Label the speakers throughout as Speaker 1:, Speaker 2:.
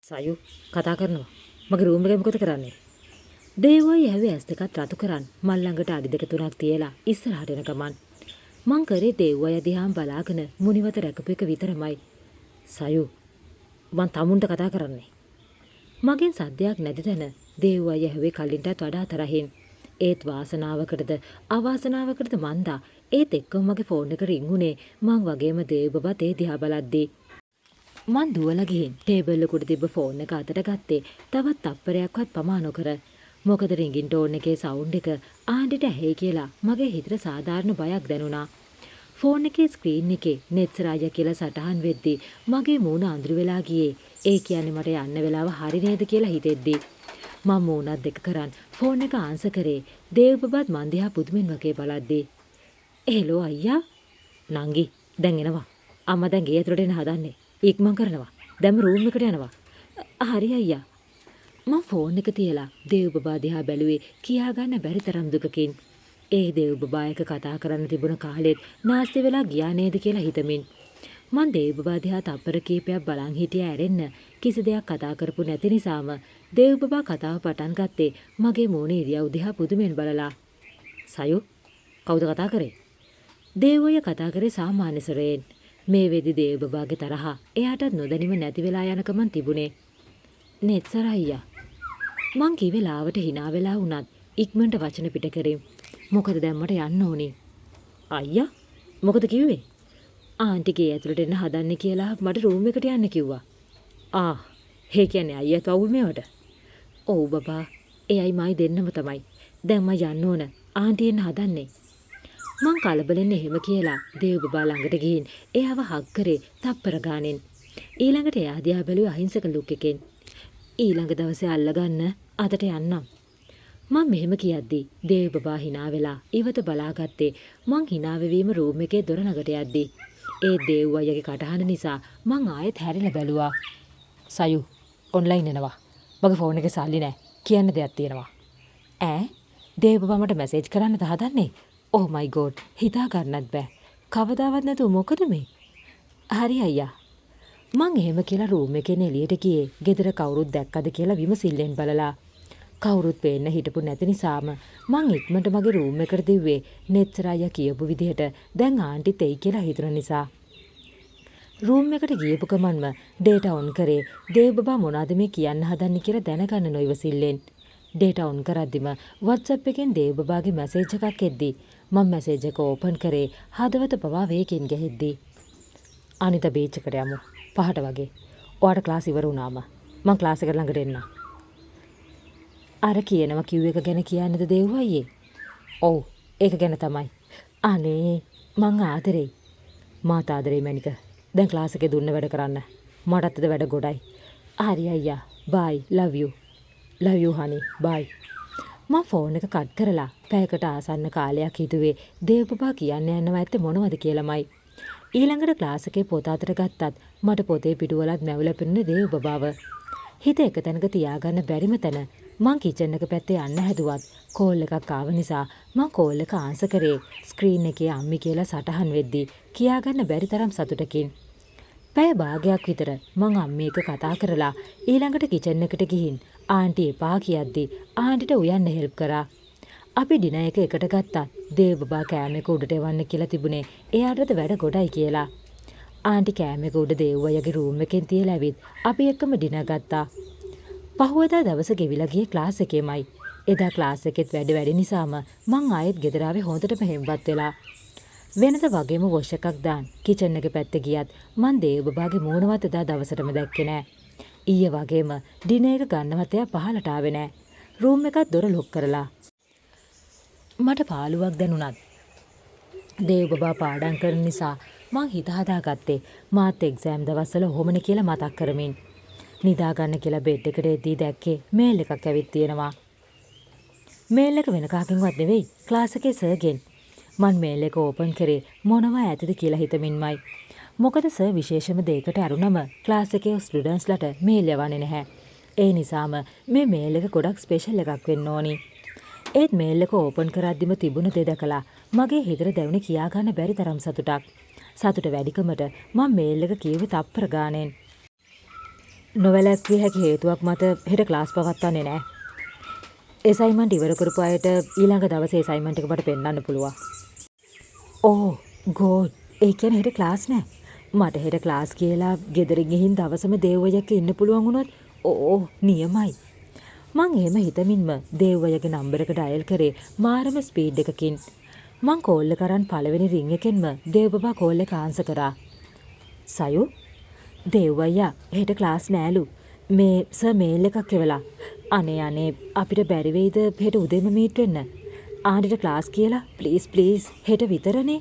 Speaker 1: සයු කතා කරනවා. මගේ රූම් එකේ මොකද කරන්නේ? දේවයි ඇහුවේ ඇස් දෙකත් රතු කරන් මල් ළඟට අඩි දෙක තුනක් තියලා ඉස්සරහට එන ගමන් මං කරේ දේවය දිහාම බලාගෙන මුනිවත රැකපු එක විතරමයි. සයු මං තමුන්ට කතා කරන්නේ. මගෙන් සද්දයක් නැති තැන දේවය ඇහුවේ කලින්ටත් වඩා තරහින්. ඒත් වාසනාවකටද අවාසනාවකටද මන්දා ඒත් එක්කම මගේ ෆෝන් එක රින් උනේ මං වගේම දේව බබත් ඒ දිහා බලද්දී. මං දුවලා ගිහින් ටේබල් එකට තිබ්බ ෆෝන් එක අතට ගත්තේ තවත් තප්පරයක්වත් පමා නොකර. මොකද රින්ගින් ටෝන් එකේ සවුන්ඩ් එක ආණ්ඩිට ඇහි කියලා මගේ හිතට සාධාරණ බයක් දැනුණා. ෆෝන් එකේ ස්ක්‍රීන් එකේ නෙත්සරාය කියලා සටහන් වෙද්දී මගේ මූණ අඳුරු වෙලා ගියේ. ඒ කියන්නේ මට යන්න වෙලාව හරි නේද කියලා හිතෙද්දී. මම මූණත් දෙක කරන් ෆෝන් එක ආන්සර් කරේ. දේව් බබත් මන් දිහා පුදුමෙන් වගේ බලද්දී. "හෙලෝ අයියා." "නංගි දැන් එනවා. අම්මා දැන් ගේ ඇතුළට එන්න හදන්නේ. ඉක්මන් කරනවා. දැන් රූම් එකට යනවා." "හරි අයියා." මම ෆෝන් එක තියලා දේව් බබා දිහා බැලුවේ කියා ගන්න බැරි තරම් දුකකින්. ඒ දේව් බබා එක කතා කරන්න තිබුණ කාලෙත් නාස්ති වෙලා ගියා නේද කියලා හිතමින්. මං දේව් බබා දිහා තප්පර කීපයක් බලන් හිටියා ඇරෙන්න කිසි දෙයක් කතා කරපු නැති නිසාම දේව් බබා කතාව පටන් ගත්තේ මගේ මූණේ ඉරියව් දිහා පුදුමෙන් බලලා. "සයු කවුද කතා කරේ?" දේවෝය කතා කරේ සාමාන්‍ය සරයෙන්. මේ වෙදි දේව් බබාගේ තරහ එයාටත් නොදැනීම නැති වෙලා යනකමන් තිබුණේ. "නෙත්සර අයියා." මං කිව්වේ ලාවට hina වෙලා වුණත් ඉක්මනට වචන පිට කරේ. "මොකද දැන් මට යන්න ඕනේ." "අයියා මොකද කිව්වේ?" "ආන්ටිගේ ඇතුළට එන්න හදන්නේ කියලා මට රූම් එකට යන්න කිව්වා." "ආ ඒ කියන්නේ අයියාත් අවුල් මේවට?" "ඔව් බබා එයයි මයි දෙන්නම තමයි. දැන් මම යන්න ඕන. ආන්ටි එන්න හදන්නේ." මං කලබලෙන් එහෙම කියලා දේව් බබා ළඟට ගිහින් එයාව හග් කරේ තප්පර ගානෙන්. ඊළඟට එයා දිහා බැලුවේ අහිංසක ලුක් එකෙන්. "ඊළඟ දවසේ අල්ලගන්න අතට යන්නම්." මං මෙහෙම කියද්දී දේව් බබා hina වෙලා ඉවත බලාගත්තේ. මං hina වෙවීම රූම් එකේ දොර ළඟට යද්දී. ඒ දේව් අයියාගේ කටහඬ නිසා මං ආයෙත් හැරිලා බැලුවා. "සයු ඔන්ලයින් එනවා. මගේ ෆෝන් එකේ සල්ලි නැහැ. කියන්න දෙයක් තියෙනවා." "ඈ දේව් බබා මට මැසේජ් කරන්නද හදන්නේ? Oh my god හිතා ගන්නත් බෑ. කවදාවත් නැතුව මොකද මේ?" "හරි අයියා." මං එහෙම කියලා රූම් එකෙන් එළියට ගියේ ගෙදර කවුරුත් දැක්කද කියලා විමසිල්ලෙන් බලලා. කවුරුත් පේන්න හිටපු නැති නිසාම මං ඉක්මනට මගේ රූම් එකට දිව්වේ නෙත්සර අයියා කියපු විදිහට දැන් ආන්ටිත් එයි කියලා හිතුන නිසා. රූම් එකට ගියපු ගමන්ම ඩේටා ඔන් කරේ දේව් බබා මොනවද මේ කියන්න හදන්නේ කියලා දැනගන්න නොයිවසිල්ලෙන්. ඩේටා ඔන් කරද්දිම WhatsApp එකෙන් දේව් බබාගේ මැසේජ් එකක් එද්දී මම මැසේජ් එක ඕපන් කරේ හදවත පවා වේගෙන් ගැහෙද්දී. "අනිත බීච් එකට යමු. 5ට වගේ. ඔයාට ක්ලාස් ඉවර වුණාම මං ක්ලාස් එකට ළඟට එන්නම්." "අර කියනවා කිව් එක ගැන කියන්නේද දේව් අයියේ?" "ඔව් ඒක ගැන තමයි." "අනේ මං ආදරෙයි." "මාත් ආදරෙයි මැනික. දැන් ක්ලාස් එකේ දුන්න වැඩ කරන්න. මටත් අද වැඩ ගොඩයි." "හරි අයියා. bye love you." "love you honey. bye." මං ෆෝන් එක කට් කරලා පැයකට ආසන්න කාලයක් හිතුවේ දේව් බබා කියන්න යනවා ඇත්තේ මොනවද කියලාමයි. ඊළඟට ක්ලාස් එකේ පොත අතට ගත්තත් මට පොතේ පිටුවලත් මැවිලා පෙනුනේ දේව් බබාව. හිත එක තැනක තියාගන්න බැරිම තැන මං කිචන් එක පැත්තේ යන්න හැදුවත් කෝල් එකක් ආව නිසා මං කෝල් එක ආන්සර් කරේ ස්ක්‍රීන් එකේ අම්මි කියලා සටහන් වෙද්දී කියාගන්න බැරි තරම් සතුටකින්. පැය භාගයක් විතර මං අම්මි එක්ක කතා කරලා ඊළඟට කිචන් එකට ගිහින් ආන්ටි එපා කියද්දී ආන්ටිට උයන්න හෙල්ප් කරා. අපි ඩිනර් එක එකට ගත්තා. දේව් බබා කෑම එක උඩට එවන්න කියලා තිබුණේ එයාටද වැඩ ගොඩයි කියලා. ආන්ටි කෑම එක උඩ දේව් අයියාගේ රූම් එකෙන් තියලා ඇවිත් අපි එක්කම ඩිනර් ගත්තා. පහුවදා දවස ගෙවිලා ගියේ ක්ලාස් එකේමයි. එදා ක්ලාස් එකෙත් වැඩි නිසාම මං ආයෙත් ගෙදර ආවේ හොඳටම හෙම්බත් වෙලා. වෙනද වගේම වොෂ් එකක් දාන් කිචන් එක පැත්තේ ගියත් මං දේව් බබාගේ මූණවත් එදා දවසටම දැක්කේ නෑ. ඊයේ වගේම ඩිනර් එක ගන්නවත් එයා පහලට ආවේ නෑ. රූම් එකත් දොර ලොක් කරලා. මට පාළුවක් දැනුණත් දේව් බබා පාඩම් කරන නිසා මං හිත හදාගත්තේ මාත් එක්සෑම් දවස්වල ඔහොමනේ කියලා මතක් කරමින්. නිදා ගන්න කියලා බෙඩ් එකට එද්දී දැක්කේ මේල් එකක් ඇවිත් තියෙනවා. මේල් එක වෙන කාගෙන්වත් නෙවෙයි ක්ලාස් එකේ සර්ගෙන්. මං මේල් එක ඕපන් කරේ මොනවා ඇතිද කියලා හිතමින්මයි. මොකද සර් විශේෂම දෙයකට අරුණම ක්ලාස් එකේ ස්ටුඩන්ට්ස්ලට මේල් යවන්නේ නැහැ. ඒ නිසාම මේ මේල් එක ගොඩක් ස්පෙෂල් එකක් වෙන්න ඕනි. ඒත් මේල් එක ඕපන් කරද්දිම තිබුණ දේ දැකලා මගේ හිතට දැවුනේ කියා ගන්න බැරි තරම් සතුටක්. සතුට වැඩිකමට මම මේල් එක කියුවේ තප්පර ගානෙන්. නොවැළැක්විය හැකි හේතුවක් මත හෙට ක්ලාස් පවත්වන්නේ නැහැ. එසයින්මන්ට් ඉවර කරපු අයට ඊළඟ දවසේ එසයින්මන්ට් එක මට පෙන්නන්න පුළුවන්. ඕ ගෝඩ්. ඒ කියන්නේ හෙට ක්ලාස් නැහැ. මට හෙට ක්ලාස් කියලා ගෙදරින් ගිහින් දවසම දේව්වයක ඉන්න පුළුවන් වුණොත් ඕ නියමයි. මං එහෙම හිතමින්ම දේව්වයගේ නම්බර් එක ඩයල් කරේ මාරම ස්පීඩ් එකකින්. මං කෝල් එක කරන් පළවෙනි රින් එකෙන්ම දේව්බබා කෝල් එක ආන්සර් කරා. සයු දේව්වయ్యා හෙට ක්ලාස් නෑලු. මේ සර් මේල් එකක් එවලා. අනේ අපිට බැරි වෙයිද හෙට උදේම මීට් වෙන්න. ආන්ටිට ක්ලාස් කියලා ප්ලීස් හෙට විතරනේ.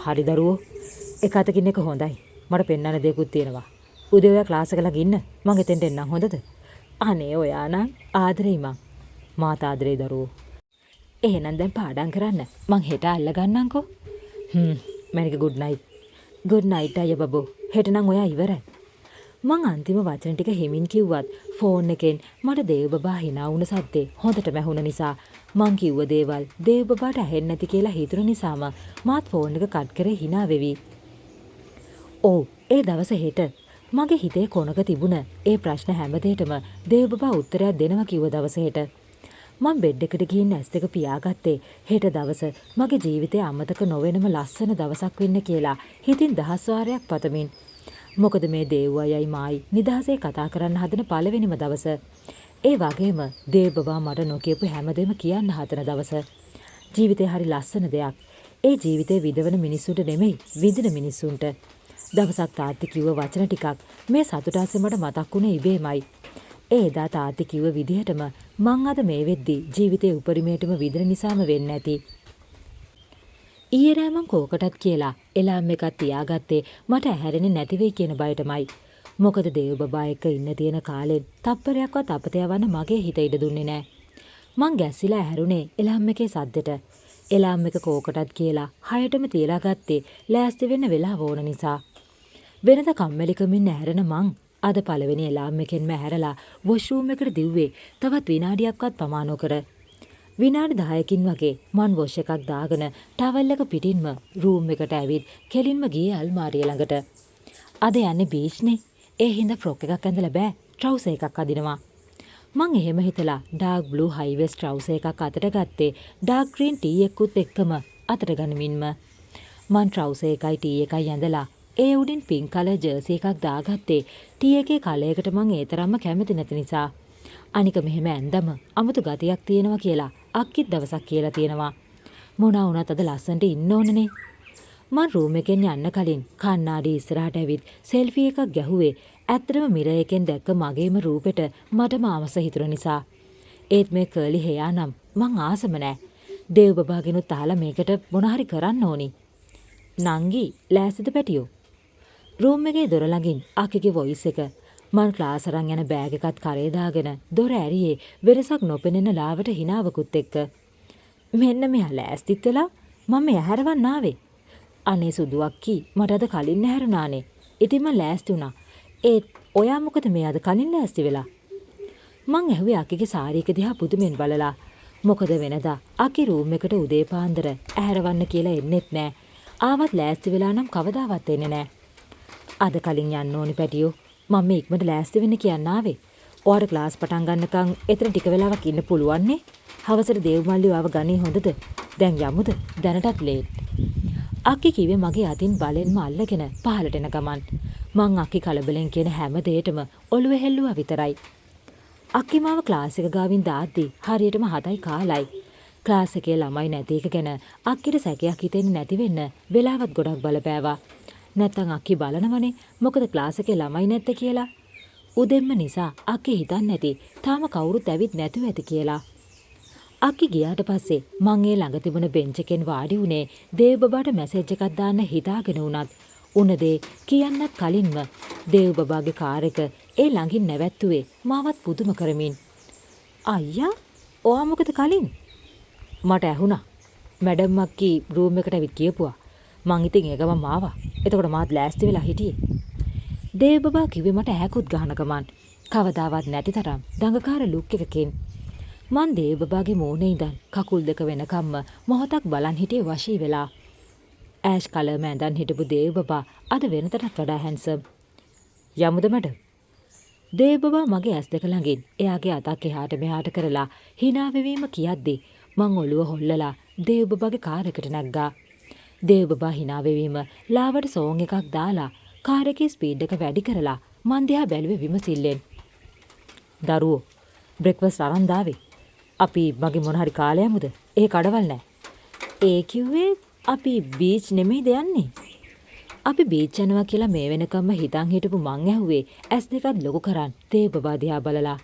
Speaker 1: හරි දරුවෝ. එක අතකින් එක හොඳයි. මට පෙන්වන්න දෙයක්ත් තියෙනවා. උදේ ඔයා ක්ලාස් එක ළඟ ඉන්න. මං එතෙන්ට එන්නම් හොඳද? අනේ ඔයා නම් ආදරෙයි මං. මාත් ආදරෙයි දරුවෝ. එහෙනම් දැන් පාඩම් කරන්න. මං හෙට අල්ල ගන්නම්කෝ. මැනික ගුඩ් නයිට්. ගුඩ් නයිට් අයියා බබෝ. හෙට නම් ඔයා ඉවරයි. මං අන්තිම වචන ටික හිමින් කිව්වත් ෆෝන් එකෙන් මට දේව්බබා hina වුණ සද්දේ හොඳට මැහුණ නිසා මං කිව්ව දේවල් දේව්බබාට ඇහෙන්නේ නැති කියලා හිතුන නිසාම මාත් ෆෝන් එක කට් කරේ hina වෙවි. ඔව් ඒ දවස හෙට මගේ හිතේ කොනක තිබුණ ඒ ප්‍රශ්න හැමදේටම දේව්බබා උත්තරයක් දෙනවා කිව්ව දවස හෙට. මං බෙඩ් එකට ගිහින් ඇස් දෙක පියාගත්තේ හෙට දවස මගේ ජීවිතේ අමතක නොවෙනම ලස්සන දවසක් වෙන්න කියලා හිතින් 10 වාරයක් පතමින්. මොකද මේ දේව්වයයි මායි නිදහසේ කතා කරන්න හදන පළවෙනිම දවස. ඒ වගේම දේව්බබා මට නොකියපු හැමදේම කියන්න හදන දවස. ජීවිතේ හරි ලස්සන දෙයක්. ඒ ජීවිතේ විඳවන මිනිස්සුන්ට නෙමෙයි විඳින මිනිස්සුන්ට. දවසක් තාත්ති කිව්ව වචන ටිකක් මේ සතුට ASCII මට මතක් වුණේ ඉබේමයි. ඒ එදා තාත්ති කිව්ව විදිහටම මං අද මේ වෙද්දි ජීවිතේ උපරිමයටම විඳින නිසාම වෙන්න ඇති. ඊයේ රෑ මං කෝකටත් කියලා එලාම් එකක් තියාගත්තේ මට ඇහැරෙන්නේ නැති වෙයි කියන බයටමයි. මොකද දේව්බබා එක්ක ඉන්න තියෙන කාලෙන් තප්පරයක්වත් අපත යවන්න මගේ හිත ඉඩ දුන්නේ නැහැ. මං ගැස්සිලා ඇහැරුනේ එලාම් එකේ සද්දෙට. එලාම් එක කෝකටත් කියලා 6ටම තියලා ගත්තේ ලෑස්ති වෙන්න වෙලාව ඕන නිසා. වෙනද කම්මැලිකමින් ඇහැරෙන මං අද පළවෙනි එලාම් එකෙන්ම ඇහැරලා වොෂ්රූම් එකට දිව්වේ තවත් විනාඩියක්වත් පමා නොකර. විනාඩි 10කින් වගේ මං වොෂ් එකක් දාගෙන ටවල් එක පිටින්ම රූම් එකට ඇවිත් කෙලින්ම ගියේ අල්මාරිය ළඟට. අද යන්නේ බීච්නේ. ඒ හින්දා ෆ්‍රොක් එකක් ඇඳලා බෑ. ට්‍රවුසර් එකක් අදිනවා. මං එහෙම හිතලා ඩාර්ක් බ්ලූ හයි වෙස්ට් ට්‍රවුසර් එකක් අතට ගත්තේ ඩාර්ක් ග්‍රීන් ටී එකකුත් එක්කම අතට ගනිමින්ම. මං ට්‍රවුසර් එකයි ටී එකයි ඇඳලා ඒ උඩින් පින්ක් කලර් ජර්සි එකක් දාගත්තේ ටී එකේ කලයකට මං ඒ තරම්ම කැමති නැති නිසා. අනික මෙහෙම ඇඳම අමුතු ගතියක් තියෙනවා කියලා අක්කිත් දවසක් කියලා තියෙනවා. මොනා වුණත් අද ලස්සනට ඉන්න ඕනනේ. මං රූම් එකෙන් යන්න කලින් කණ්ණාඩි ඉස්සරහට ඇවිත් සෙල්ෆි එකක් ගැහුවේ ඇත්තටම මිරර් එකෙන් දැක්ක මගේම රූපෙට මටම ආස හිතුන නිසා. ඒත් මේ කර්ලි හෙයා නම් මං ආසම නෑ. දේව්බබාගෙනුත් අහලා මේකට මොන හරි කරන්න ඕනි. නංගි ලෑස්තිද පැටියෝ? රූම් එකේ දොර ළඟින් අක්කගේ වොයිස් එක. මං ක්ලාස් අරන් යන බෑග් එකත් කරේ දාගෙන දොර ඇරියේ වෙරසක් නොපෙනෙන ලාවට හිනාවකුත් එක්ක. මෙන්න මෙයා ලෑස්තිත් වෙලා මම මෙයා හැරවන්න ආවේ. අනේ සුදු අක්කි මට අද කලින් හැරුණානේ. ඉතින් මං ලෑස්ති වුණා. ඒත් ඔයා මොකද මේ අද කලින් ලෑස්ති වෙලා? මං ඇහුවේ අක්කිගේ සාරි එක දිහා පුදුමෙන් බලලා. මොකද වෙනදා අක්කි රූම් එකට උදේ පාන්දර ඇහැරවන්න කියලා එන්නෙත් නෑ. ආවත් ලෑස්ති වෙලා නම් කවදාවත් එන්නේ නෑ. අද කලින් යන්න ඕනි පැටියෝ. මම මේ ඉක්මනට ලෑස්ති වෙන්න කියන්න ආවේ. ඔයාට ක්ලාස් පටන් ගන්නකම් එතන ටික වෙලාවක් ඉන්න පුළුවන් නේ. හවසට දේව්මල්ලි ආව ගණී හොඳද? දැන් යමුද? දැනටත් ලේට්. අක්කි කිව්වේ මගේ අතින් බලෙන්ම අල්ලගෙන පහලට එන ගමන්. මං අක්කි කලබලෙන් කියන හැම දෙයකටම ඔළුවේ හෙල්ලුවා විතරයි. අක්කි මාව ක්ලාස් එක ගාවින් දාද්දි හරියටම 7යි කාලයි. ක්ලාස් එකේ ළමයි නැති එක ගැන අක්කිට සැකයක් හිතෙන්නේ නැති වෙන්න වෙලාවත් ගොඩක් බලපෑවා. නැත්තම් අක්කි බලනවනේ මොකද ක්ලාස් එකේ ළමයි නැත්තේ කියලා. උදෙන්ම නිසා අක්කි හිතන්නේ නැති තාම කවුරුත් ඇවිත් නැතුව ඇති කියලා. අක්කි ගියාට පස්සේ මං ඒ ළඟ තිබුණ බෙන්ච් එකෙන් වාඩි වුණේ දේව්බබාට මැසේජ් එකක් දාන්න හිතාගෙන උනත් උන දේ කියන්නත් කලින්ම දේව්බබාගේ කාර් එක ඒ ළඟින් නැවැත්තුවේ මාවත් පුදුම කරමින්. අයියා ඔයා මොකද කලින්? මට ඇහුණා. මැඩම් අක්කි රූම් එකට ඇවිත් කියපුවා. මං ඉතින් ඒ ගමන් ආවා. එතකොට මාත් ලෑස්ති වෙලා හිටියේ. දේව්බබා කිව්වේ මට ඈකුත් ගහන ගමන් කවදාවත් නැති තරම් දඟකාර ලුක් එකකින්. මං දේව බබාගේ මූණේ ඉඳන් කකුල් දෙක වෙනකම්ම මොහොතක් බලන් හිටියේ වශී වෙලා. ඇෂ් කලර්ම ඇඳන් හිටපු දේව බබා අද වෙනතටත් වඩා හැන්සම්. යමුද මට? දේව බබා මගේ ඇස් දෙක ළඟින් එයාගේ අතක් එහාට මෙහාට කරලා hina වෙවීම කියද්දි මං ඔළුව හොල්ලලා දේව බබාගේ කාර් එකට නැග්ගා. දේව බබා hina වෙවීම ලාවට සෝන් එකක් දාලා කාර් එකේ ස්පීඩ් එක වැඩි කරලා මං දිහා බැලුවේ විමසිල්ලෙන්. දරුවෝ බ්‍රෙක්ෆාස්ට් අරන් දාවේ. අපි මගේ මොන හරි කාලය යමුද? ඒ කඩවල් නෑ. ඒ කිව්වේ අපි බීච් නෙමෙයිද යන්නේ? අපි බීච් යනවා කියලා මේ වෙනකම්ම හිතන් හිටපු මං ඇහුවේ ඇස් දෙකත් ලොකු කරන් දේව බබා දිහා බලලා.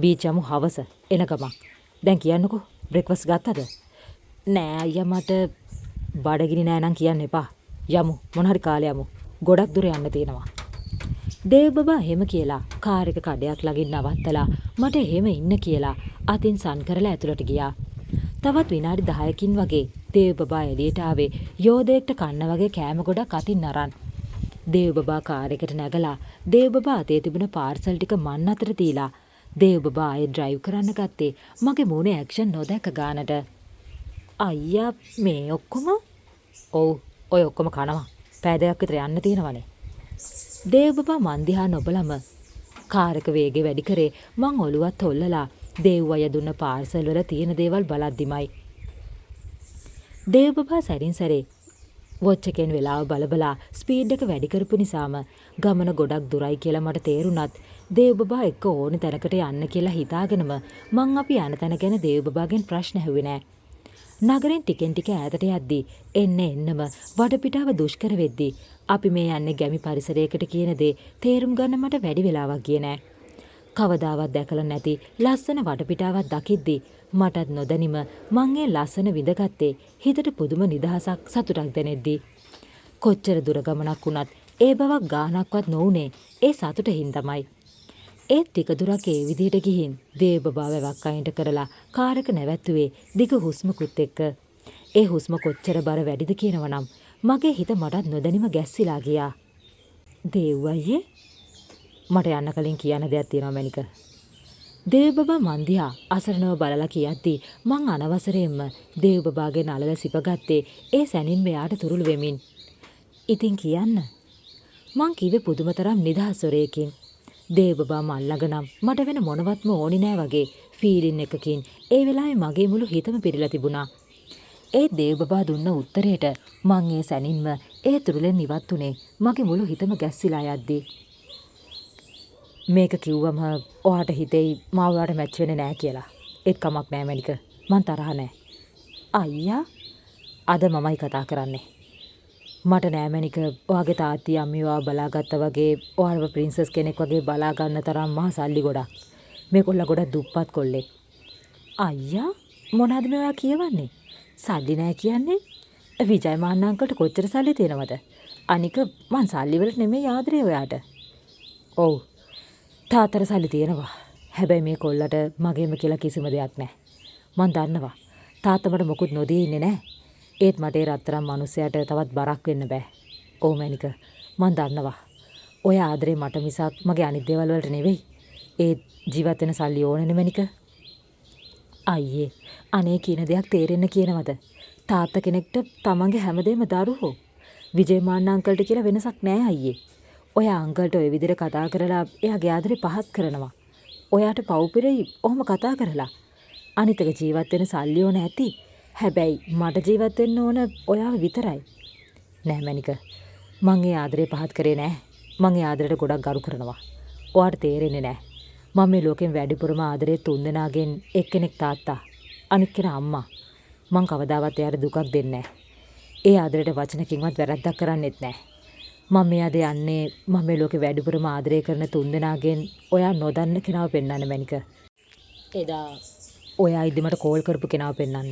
Speaker 1: බීච් යමු හවස එන ගමන්. දැන් කියන්නකෝ බ්‍රෙක්ෆාස්ට් ගත්තද? නෑ අයියා මට බඩගිනි නෑ නම් කියන්න එපා. යමු මොන හරි කාලේ යමු. ගොඩක් දුර යන්න තියෙනවා. දේව බබා එහෙම කියලා කාර් එක කඩයක් ළඟින් නවත්තලා මට එහෙම ඉන්න කියලා අතින් සන් කරලා ඇතුළට ගියා. තවත් විනාඩි 10කින් වගේ දේව බබා එළියට ආවේ යෝධයෙක්ට කන්න වගේ කෑම ගොඩක් අතින් අරන්. දේව බබා කාර් එකට නැගලා දේව බබා අතේ තිබුණ පාර්සල් ටික මන් අතට තියලා දේව බබා ආයේ ඩ්‍රයිව් කරන්න ගත්තේ මගේ මූණේ ඇක්ෂන් නොදැක ගානට. අයියා මේ ඔක්කොම? ඔව් ඔය ඔක්කොම කනවා. පැය දෙකක් විතර යන්න තියෙනවනේ. දේව බබා මන් දිහා නොබලම කාර් එක වේගෙ වැඩි කරේ මං ඔළුවත් හොල්ලලා දේව් අය දුන්න පාර්සල් වල තියෙන දේවල් බලද්දිමයි. දේව බබා සැරින් සැරේ වොච් එකෙන් වෙලාව බලබලා ස්පීඩ් එක වැඩි කරපු නිසාම ගමන ගොඩක් දුරයි කියලා මට තේරුණත් දේව බබා එක්ක ඕනේ තැනකට යන්න කියලා හිතාගෙනම මං අපි යන තැන ගැන දේව බබාගෙන් ප්‍රශ්න ඇහුවේ නෑ. නගරෙන් ටිකෙන් ටික ඈතට යද්දී එන්නම වටපිටාව දුෂ්කර වෙද්දී අපි මේ යන්නේ ගැමි පරිසරයකට කියන දේ තේරුම් ගන්න මට වැඩි වෙලාවක් ගියේ නෑ. කවදාවත් දැකලා නැති ලස්සන වටපිටාවක් දකිද්දී මටත් නොදැනිම මං ඒ ලස්සන විඳගත්තේ හිතට පුදුම නිදහසක් සතුටක් දැනෙද්දී. කොච්චර දුර ගමනක් වුණත් ඒ බවක් ගානක්වත් නොඋනේ ඒ සතුටින් තමයි. ඒත් ටික දුරක් ඒ විදිහට ගිහින් දේව බබා වැවක් අයින්ට කරලා කාර් එක නැවැත්තුවේ දිග හුස්මකුත් එක්ක. ඒ හුස්ම කොච්චර බර වැඩිද කියනවනම් මගේ හිත මටත් නොදැනිම ගැස්සිලා ගියා. දේව් අයියේ මට යන්න කලින් කියන්න දෙයක් තියෙනවා මැනික. දේව බබා මන් දිහා අසරණව බලලා කියද්දී මං අනවසරයෙන්ම දේව බබාගේ නළල සිපගත්තේ ඒ සැනින් මෙයාට තුරුළු වෙමින්. ඉතින් කියන්න. මං කිව්වේ පුදුමතරම් නිදහස් ස්වරයකින්. දේව බබා මල් ළඟ නම් මට වෙන මොනවත්ම ඕනි නෑ වගේ ෆීලින් එකකින් ඒ වෙලාවේ මගේ මුළු හිතම පිරීලා තිබුණා. ඒ දේව බබා දුන්න උත්තරේට මං ඒ සැනින්ම ඒ තුරුලෙන් ඉවත් උනේ මගේ මුළු හිතම ගැස්සිලා යද්දී. මේක කිව්වම ඔයාට හිතෙයි මාව ඔයාට මැච් වෙන්නේ නෑ කියලා. ඒත් කමක් නෑ මැනික. මං තරහ නෑ. අයියා අද මමයි කතා කරන්නේ. මට නෑ මැනික ඔයාගේ තාත්ති අම්මි ඔයාව බලාගත්තා වගේ ඔයාව ප්‍රින්සස් කෙනෙක් වගේ බලා ගන්න තරම් මහ සල්ලි ගොඩක්. මේ කොල්ලා ගොඩක් දුප්පත් කොල්ලෙක්. අයියා මොනවද මේ ඔයා කියවන්නේ? සල්ලි නෑ කියන්නේ? විජය මාන්න අංකල්ට කොච්චර සල්ලි තියෙනවද? අනික මං සල්ලි වලට නෙමෙයි ආදරේ ඔයාට. ඔව් තාත්තට සල්ලි තියෙනවා. හැබැයි මේ කොල්ලට මගේම කියලා කිසිම දෙයක් නෑ. මං දන්නවා තාත්තා මට මොකුත් නොදී ඉන්නේ නෑ. ඒත් මට ඒ රත්තරන් මිනිස්සයාට තවත් බරක් වෙන්න බෑ. ඔව් මැනික මං දන්නවා. ඔය ආදරේ මට මිසක් මගේ අනිත් දේවල් වලට නෙවෙයි. ඒ ජීවත් වෙන සල්ලි ඕනනේ මැනික. අයියේ අනේ කියන දෙයක් තේරෙන්න කියනවද? තාත්තා කෙනෙක්ට තමන්ගේ හැමදේම දරුවෝ. විජේ මාන්න අංකල්ට කියලා වෙනසක් නෑ අයියේ. ඔයා අංකල්ට ඔය විදිහට කතා කරලා එයාගේ ආදරේ පහත් කරනවා. ඔයාට පව්පිරෙයි ඔහොම කතා කරලා. අනිතක ජීවත් වෙන සල්ලි ඕන ඇති. හැබැයි මට ජීවත් වෙන්න ඕන ඔයාව විතරයි. නෑ මැනික. මං ඒ ආදරේ පහත් කරේ නෑ. මං ඒ ආදරයට ගොඩක් ගරු කරනවා. ඔයාට තේරෙන්නේ නෑ. මම මේ ලෝකෙන් වැඩිපුරම ආදරේ තුන්දෙනාගෙන් එක්කෙනෙක් තාත්තා. අනිත් කෙනා අම්මා. මං කවදාවත් එයාට දුකක් දෙන්නේ නෑ. ඒ ආදරයට වචනකින්වත් වැරද්දක් කරන්නෙත් නෑ. මම මෙයාද යන්නේ මම මේ ලෝකේ වැඩිපුරම ආදරය කරන තුන්දෙනාගෙන් ඔයා නොදන්න කෙනාව පෙන්වන්න මැනික. එදා ඔයා ඉදි මට කෝල් කරපු කෙනාව පෙන්වන්න.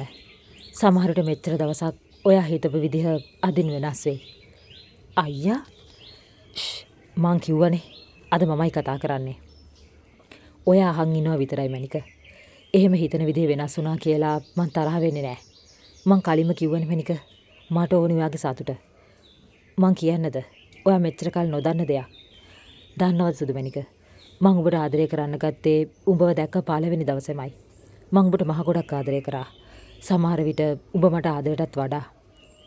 Speaker 1: සමහරට මෙච්චර දවසක් ඔයා හිතපු විදිහ අදින් වෙනස් වෙයි. අයියා මං කිව්වනේ අද මමයි කතා කරන්නේ. ඔයා අහන් ඉනවා විතරයි මැනික. එහෙම හිතන විදිහ වෙනස් වුණා කියලා මං තරහ වෙන්නේ නෑ. මං කලින්ම කිව්වනේ මැනික මට ඕනේ ඔයාගේ සතුට. මං කියන්නද ඔයා මෙච්චර කල් නොදන්න දෙයක්. දන්නවද සුදු මැනික? මං ඔබට ආදරය කරන්න ගත්තේ උඹව දැක්ක පළවෙනි දවසේමයි. මං ඔබට මහ ගොඩක් ආදරය කරා. සමහර විට ඔබ මට ආදරයටත් වඩා.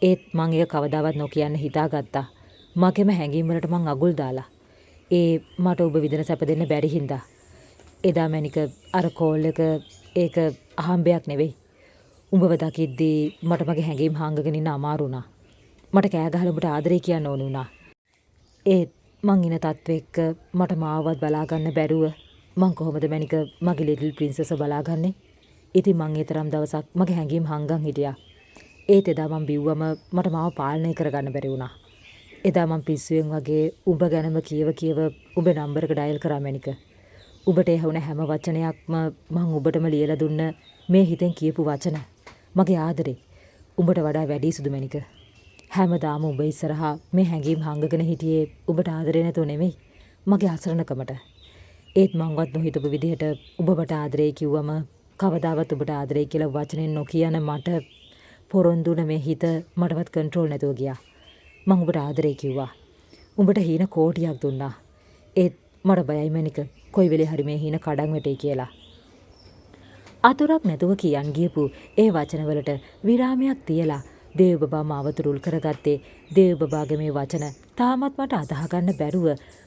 Speaker 1: ඒත් මං ඒක කවදාවත් නොකියන්න හිතාගත්තා. මගේම හැඟීම් වලට මං අගුල් දාලා. ඒ මට ඔබ විඳින සැප දෙන්න බැරි හින්දා. එදා මැනික අර කෝල් එක ඒක අහම්බයක් නෙවෙයි. උඹව දකිද්දී මට මගේ හැඟීම් හංගගෙන ඉන්න අමාරු වුණා. මට කෑ ගහලා උඹට ආදරේ කියන්න ඕන වුණා. ඒත් මං ඉන තත්ත්වෙ එක්ක මට මාවවත් බලා ගන්න බැරුව මං කොහොමද මැනික මගේ ලිටල් ප්‍රින්සස් බලාගන්නේ? ඉතින් මං ඒ තරම් දවසක් මගේ හැඟීම් හංගන් හිටියා. ඒත් එදා මං බිව්වම මට මාව පාලනය කරගන්න බැරි වුණා. එදා මං පිස්සුවෙන් වගේ උඹ ගැනම කියව උඹේ නම්බර් එක ඩයල් කරා මැනික. උඹට ඇහුණ හැම වචනයක්ම මං ඔබටම ලියලා දුන්න මේ හිතෙන් කියපු වචන. මගේ ආදරේ උඹට වඩා වැඩි සුදු මැනික. හැමදාම උඹ ඉස්සරහා මේ හැඟීම් හංගගෙන හිටියේ උඹට ආදරේ නැතුව නෙමෙයි. මගේ අසරණකමට. ඒත් මංවත් නොහිතපු විදිහට උඹට ආදරේ කිව්වම කවදාවත් උඹට ආදරේ කියලා වචනෙන් නොකියන මට පොරොන්දුන මේ හිත මටවත් කන්ට්‍රෝල් නැතුව ගියා. මං උඹට ආදරේ කිව්වා. උඹට හීන කෝටියක් දුන්නා. ඒත් මට බයයි මැනික කොයි වෙලේ හරි මේ හීන කඩන් වැටේ කියලා. අතුරක් නැතුව කියන් ගියපු ඒ වචනවලට විරාමයක් තියලා දේව බබා මාව තුරුල් කරගත්තේ. දේව බබාගේ මේ වචන තාමත් මට අදහ ගන්න බැරුව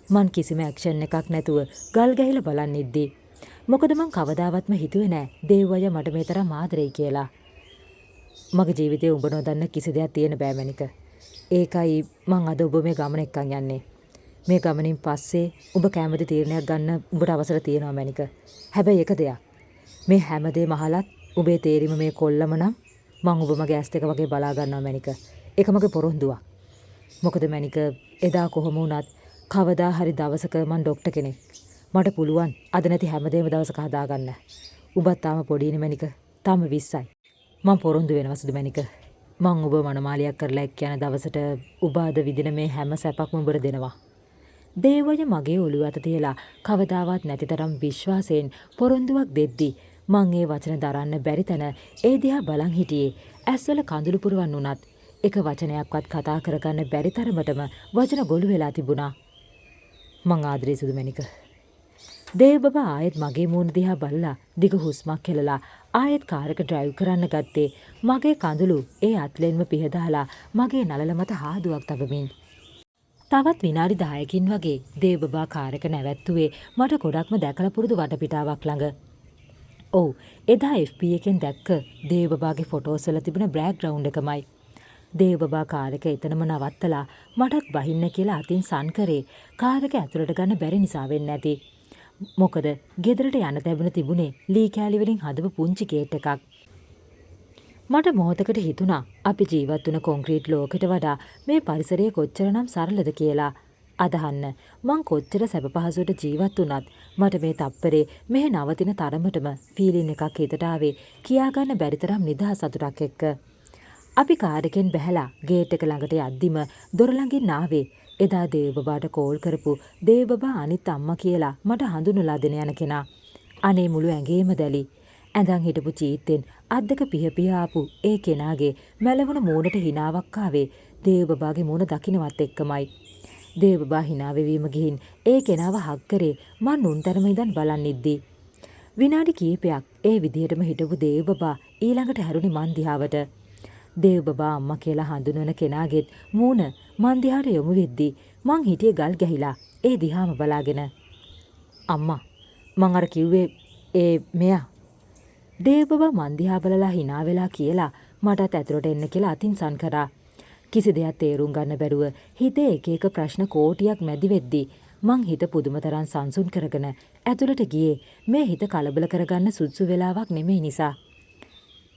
Speaker 1: මං කිසිම ඇක්ෂන් එකක් නැතුව ගල් ගැහිලා බලන් ඉද්දී. මොකද මං කවදාවත්ම හිතුවේ නෑ දේව අය මට මේ තරම් ආදරෙයි කියලා. මගේ ජීවිතේ උඹ නොදන්න කිසි දෙයක් තියෙන බෑ මැනික. ඒකයි මං අද ඔබ මේ ගමන එක්කන් යන්නේ. මේ ගමනින් පස්සේ ඔබ කැමති තීරණයක් ගන්න උඹට අවසර තියෙනවා මැනික. හැබැයි එක දෙයක්. මේ හැමදේම අහලත් ඔබේ තේරීම මේ කොල්ලම නම් මං ඔබ මගේ ඇස් දෙක වගේ බලා ගන්නවා මැනික. ඒක මගේ පොරොන්දුවක්. මොකද මැනික එදා කොහොම වුණත් කවදා හරි දවසක මං ඩොක්ටර් කෙනෙක්. මට පුළුවන් අද නැති හැමදේම දවසක හදාගන්න. උඹත් තාම පොඩිනේ මැනික. තාම 20යි. මං පොරොන්දු වෙනවා සුදු මැනික. මං ඔබ මනමාලියක් කරලා එක්ක යන දවසට ඔබ අද විදින මේ හැම සැපක්ම උඹට දෙනවා. දේවය මගේ ඔළුව අත තියලා කවදාවත් නැති තරම් විශ්වාසයෙන් පොරොන්දුවක් දෙද්දි මං ඒ වචන දරන්න බැරි තැන ඒ දිහා බලන් හිටියේ. ඇස්වල කඳුළු පුරවන් වුණත් එක වචනයක්වත් කතා කරගන්න බැරි තරමටම වචන ගොළු වෙලා තිබුණා. මං ආදරේ සුදු මැනික. දේව බබා ආයෙත් මගේ මූණ දිහා බලලා දිග හුස්මක් හෙලලා ආයෙත් කාර් එක ඩ්‍රයිව් කරන්න ගත්තේ. මගේ කඳුළු ඒ අත්ලෙන්ම පිහදාලා මගේ නළල මත හාදුවක් තබමින්. තවත් විනාඩි 10කින් වගේ දේව බබා කාර් එක නැවැත්තුවේ මට ගොඩක්ම දැකලා පුරුදු වටපිටාවක් ළඟ. ඔව් එදා FB එකෙන් දැක්ක දේව බබාගේ ෆොටෝස් වල තිබුණ බෑග්ග්‍රවුන්ඩ් එකමයි. දේව බබා කාර් එක එතනම නවත්තලා මටත් බහින්න කියලා අතින් සන් කරේ කාර් එක ඇතුළට ගන්න බැරි නිසා වෙන්නේ නැති. මොකද ගෙදරට යන්න තිබුණේ ලී කෑලි වලින් හදපු පුංචි ගේට් එකක්. මට මොහොතකට හිතුණා අපි ජීවත් වුණ කොන්ක්‍රීට් ලෝකෙට වඩා මේ පරිසරය කොච්චරනම් සරලද කියලා. අදහන්න මං කොච්චර සැප පහසුවට ජීවත් වුණත් මට මේ තප්පරේ මෙහෙ නවතින තරමටම ෆීලින් එකක් හිතට ආවේ කියා ගන්න බැරි තරම් නිදහස් සතුටක් එක්ක. අපි කාර් එකෙන් බැහැලා ගේට් එක ළඟට යද්දිම දොර ළඟින් ආවේ එදා දේව බබාට කෝල් කරපු දේව බබා අනිත් අම්මා කියලා මට හඳුන්වලා දෙන යන කෙනා. අනේ මුළු ඇඟේම දැලි. ඇඳන් හිටපු චීත්තෙන් අද්දක පිහ ආපු ඒ කෙනාගේ මැලවුණ මූණට හිනාවක් ආවේ දේව බබාගේ මූණ දකින්නවත් එක්කමයි. දේව බබා හිනා වෙවීම ගිහින් ඒ කෙනාව හග් කරේ මං නුන්තරම ඉඳන් බලන් ඉද්දී. විනාඩි කීපයක් ඒ විදිහටම හිටපු දේව බබා ඊළඟට හැරුණි මන් දිහාවට. දේව බබා අම්මා කියලා හඳුන්වන කෙනාගෙත් මූණ මන් දිහාට යොමු වෙද්දී මං හිටියේ ගල් ගැහිලා ඒ දිහාම බලාගෙන. අම්මා මං අර කිව්වේ ඒ මෙයා. දේව බබා මන් දිහා බලලා hina වෙලා කියලා මටත් ඇතුළට එන්න කියලා අතින් සන් කරා. කිසි දෙයක් තේරුම් ගන්න බැරුව හිතේ එක එක ප්‍රශ්න කෝටියක් මැදි වෙද්දී මං හිත පුදුම තරම් සංසුන් කරගෙන ඇතුළට ගියේ මේ හිත කලබල කරගන්න සුදුසු වෙලාවක් නෙමෙයි නිසා.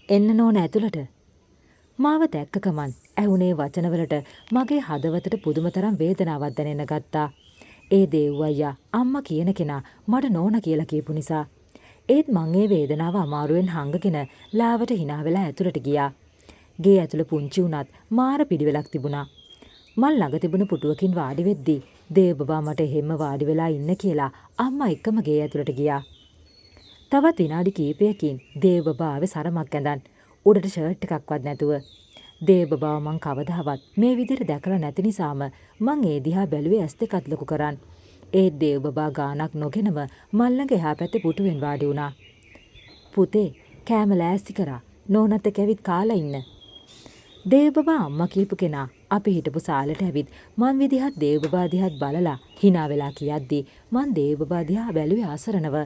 Speaker 1: එන්න නෝන ඇතුළට. මාව දැක්ක ගමන් ඇහුනේ වචනවලට මගේ හදවතට පුදුම තරම් වේදනාවක් දැනෙන්න ගත්තා. ඒ දේව් අයියා අම්මා කියන කෙනා මට නෝන කියලා කියපු නිසා. ඒත් මං ඒ වේදනාව අමාරුවෙන් හංගගෙන ලාවට hina වෙලා ඇතුළට ගියා. ගේ ඇතුළ පුංචි උනත් මාර පිළිවෙලක් තිබුණා. මං ළඟ තිබුණ පුටුවකින් වාඩි වෙද්දී දේව බබා මට එහෙම්ම වාඩි වෙලා ඉන්න කියලා අම්මා එක්කම ගේ ඇතුළට ගියා. තවත් විනාඩි කිහිපයකින් දේව බබා ආවේ සරමක් ඇඳන් උඩට ෂර්ට් එකක්වත් නැතුව. දේව බබාව මං කවදාවත් මේ විදිහට දැකලා නැති නිසාම මං ඒ දිහා බැලුවේ ඇස් දෙකත් ලොකු කරන්. ඒ දේව බබා ගානක් නොගෙනම මල් ළඟ එහා පැත්තේ පුටුවෙන් වාඩි වුණා. පුතේ කෑම ලෑස්ති කරා. නෝනත් එක්ක ඇවිත් කාලා ඉන්න. දේව බබා අම්මා කියපු කෙනා අපි හිටපු සාලට ඇවිත් මං විදිහත් දේව බබා දිහත් බලලා hina වෙලා කියද්දි මං දේව බබා දිහා බැලුවේ ආසරණව.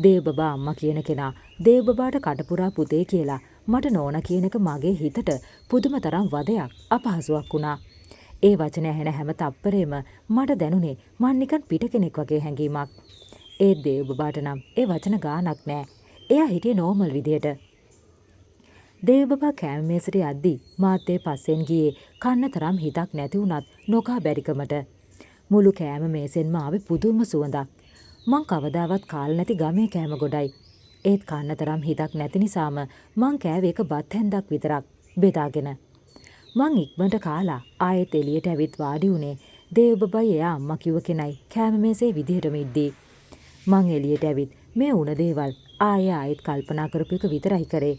Speaker 1: දේව බබා අම්මා කියන කෙනා දේව බබාට කටපුරා පුතේ කියලා මට නෝනා කියන එක මගේ හිතට පුදුම තරම් වදයක් අපහසුයක් වුණා. ඒ වචන ඇහෙන හැම තප්පරෙම මට දැනුනේ මං නිකන් පිට කෙනෙක් වගේ හැඟීමක්. ඒ දේව බබාට නම් ඒ වචන ගානක් නෑ. එයා හිටියේ නෝමල් විදියට. දේව බබා කෑම මේසට යද්දී මාත් ඒ පස්සෙන් ගියේ කන්න තරම් හිතක් නැති වුණත් නොකා බැරිකමට. මුළු කෑම මේසෙන්ම ආවේ පුදුම සුවඳක්. මං කවදාවත් කාලා නැති ගමේ කෑම ගොඩයි. ඒත් කන්න තරම් හිතක් නැති නිසාම මං කෑවේ එක බත් හැන්දක් විතරක් බෙදාගෙන. මං ඉක්මනට කාලා ආයෙත් එළියට ඇවිත් වාඩි වුණේ දේව බබයි එයා අම්මා කිව්ව කෙනයි කෑම මේසේ විදිහටම ඉද්දී. මං එළියට ඇවිත් මේ උණ දේවල් ආයෙත් කල්පනා කරපු එක විතරයි කරේ.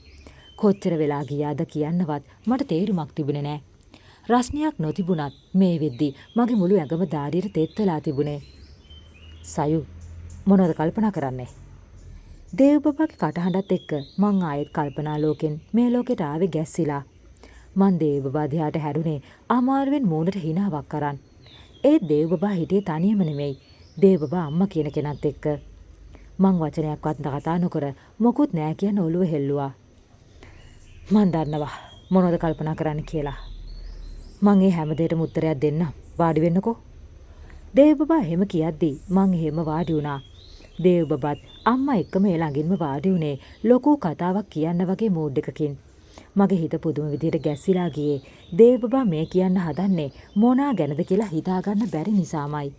Speaker 1: කොච්චර වෙලා ගියාද කියන්නවත් මට තේරුමක් තිබුණේ නෑ. රස්නියක් නොතිබුණත් මේ වෙද්දි මගේ මුළු ඇඟම දාඩියට තෙත් වෙලා තිබුණේ. සයු මොනවද කල්පනා කරන්නේ? දේව බබාගේ කටහඬත් එක්ක මං ආයෙත් කල්පනා ලෝකෙන් මේ ලෝකෙට ආවේ ගැස්සිලා. මං දේව බබා දිහාට හැරුණේ අමාරුවෙන් මූණට හිනාවක් අරන්. ඒ දේව බබා හිටියේ තනියම නෙමෙයි. දේව බබා අම්මා කියන කෙනත් එක්ක. මං වචනයක්වත් කතා නොකර මොකුත් නෑ කියන ඔළුව හෙල්ලුවා. මං දන්නවා මොනවද කල්පනා කරන්න කියලා. මං ඒ හැම දෙයකටම උත්තරයක් දෙන්න. වාඩි වෙන්නකෝ. දේව බබා එහෙම කියද්දී මං එහෙම වාඩි වුණා. දේව බබාත් අම්මා එක්කම ඒ ළඟින්ම වාඩි වුණේ ලොකු කතාවක් කියන්න වගේ මූඩ් එකකින්. මගේ හිත පුදුම විදියට ගැස්සිලා ගියේ දේව බබා මේ කියන්න හදන්නේ මොනා ගැනද කියලා හිතාගන්න බැරි නිසාමයි.